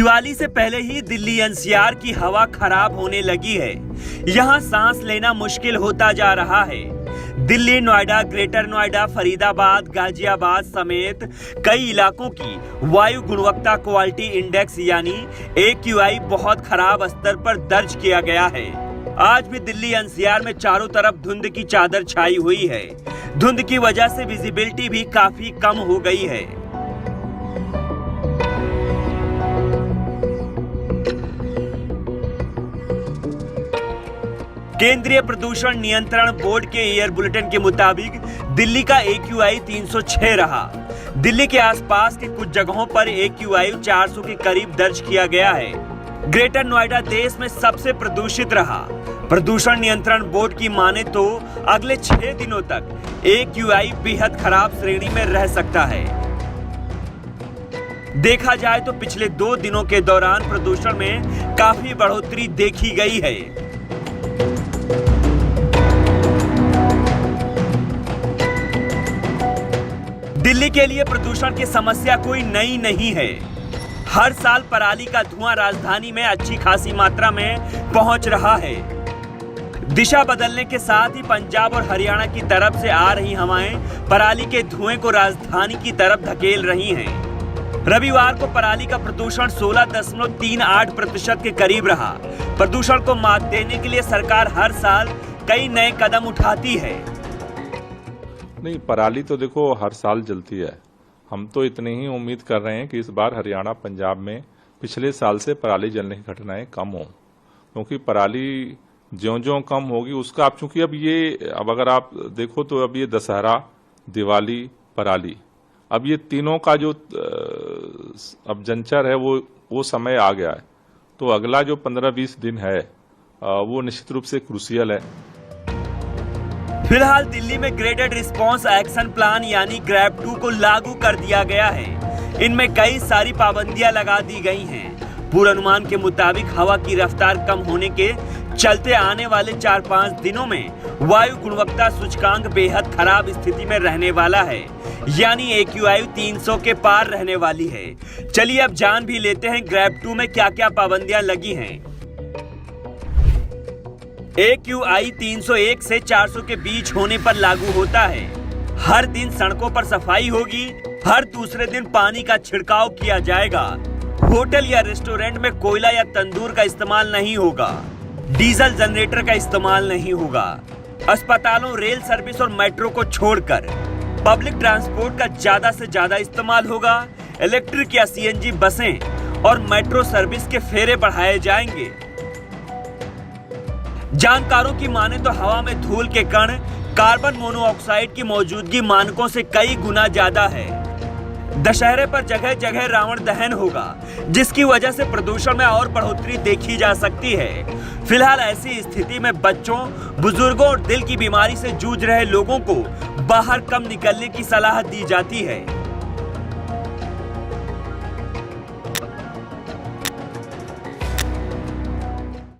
दिवाली से पहले ही दिल्ली एनसीआर की हवा खराब होने लगी है। यहाँ सांस लेना मुश्किल होता जा रहा है। दिल्ली, नोएडा, ग्रेटर नोएडा, फरीदाबाद, गाजियाबाद समेत कई इलाकों की वायु गुणवत्ता क्वालिटी इंडेक्स यानी AQI बहुत खराब स्तर पर दर्ज किया गया है। आज भी दिल्ली एनसीआर में चारों तरफ धुंध की चादर छाई हुई है। धुंध की वजह से विजिबिलिटी भी काफी कम हो गई है। केंद्रीय प्रदूषण नियंत्रण बोर्ड के एयर बुलेटिन के मुताबिक दिल्ली का AQI 306 रहा। दिल्ली के आसपास के कुछ जगहों पर AQI 400 के करीब दर्ज किया गया है। ग्रेटर नोएडा देश में सबसे प्रदूषित रहा। प्रदूषण नियंत्रण बोर्ड की माने तो अगले 6 दिनों तक AQI बेहद खराब श्रेणी में रह सकता है। देखा जाए तो पिछले 2 दिनों के दौरान प्रदूषण में काफी बढ़ोतरी देखी गई है। दिल्ली के लिए प्रदूषण की समस्या कोई नई नहीं है। हर साल पराली का धुआं राजधानी में अच्छी खासी मात्रा में पहुंच रहा है। दिशा बदलने के साथ ही पंजाब और हरियाणा की तरफ से आ रही हवाएं पराली के धुएं को राजधानी की तरफ धकेल रही हैं। रविवार को पराली का प्रदूषण 16.38% के करीब रहा। प्रदूषण को मात देने के लिए सरकार हर साल कई नए कदम उठाती है। नहीं, पराली तो देखो हर साल जलती है। हम तो इतनी ही उम्मीद कर रहे हैं कि इस बार हरियाणा, पंजाब में पिछले साल से पराली जलने की घटनाएं कम हो, क्योंकि पराली ज्यों-ज्यों कम होगी उसका अब चूंकि अब अगर आप देखो तो अब ये दशहरा, दिवाली, पराली, अब ये तीनों का जो अब जंचर है वो समय आ गया है। तो अगला जो 15-20 दिन है वो निश्चित रूप से क्रूशियल है। फिलहाल दिल्ली में ग्रेडेड रिस्पांस एक्शन प्लान यानी ग्रैब 2 को लागू कर दिया गया है। इनमें कई सारी पाबंदियां लगा दी गई हैं। पूर्वानुमान के मुताबिक हवा की रफ्तार कम होने के चलते आने वाले 4-5 दिनों में वायु गुणवत्ता सूचकांक बेहद खराब स्थिति में रहने वाला है, यानी AQI 300 के पार रहने वाली है। चलिए अब जान भी लेते हैं ग्रैब 2 में क्या क्या पाबंदियां लगी हैं। AQI 301 से 400 के बीच होने पर लागू होता है। हर दिन सड़कों पर सफाई होगी। हर दूसरे दिन पानी का छिड़काव किया जाएगा। होटल या रेस्टोरेंट में कोयला या तंदूर का इस्तेमाल नहीं होगा। डीजल जनरेटर का इस्तेमाल नहीं होगा। अस्पतालों, रेल सर्विस और मेट्रो को छोड़कर पब्लिक ट्रांसपोर्ट का ज्यादा से ज्यादा इस्तेमाल होगा। इलेक्ट्रिक या CNG बसें और मेट्रो सर्विस के फेरे बढ़ाए जाएंगे। जानकारों की माने तो हवा में धूल के कण कार्बन मोनोऑक्साइड की मौजूदगी मानकों से कई गुना ज्यादा है। दशहरे पर जगह जगह रावण दहन होगा, जिसकी वजह से प्रदूषण में और बढ़ोतरी देखी जा सकती है। फिलहाल ऐसी स्थिति में बच्चों, बुजुर्गों और दिल की बीमारी से जूझ रहे लोगों को बाहर कम निकलने की सलाह दी जाती है।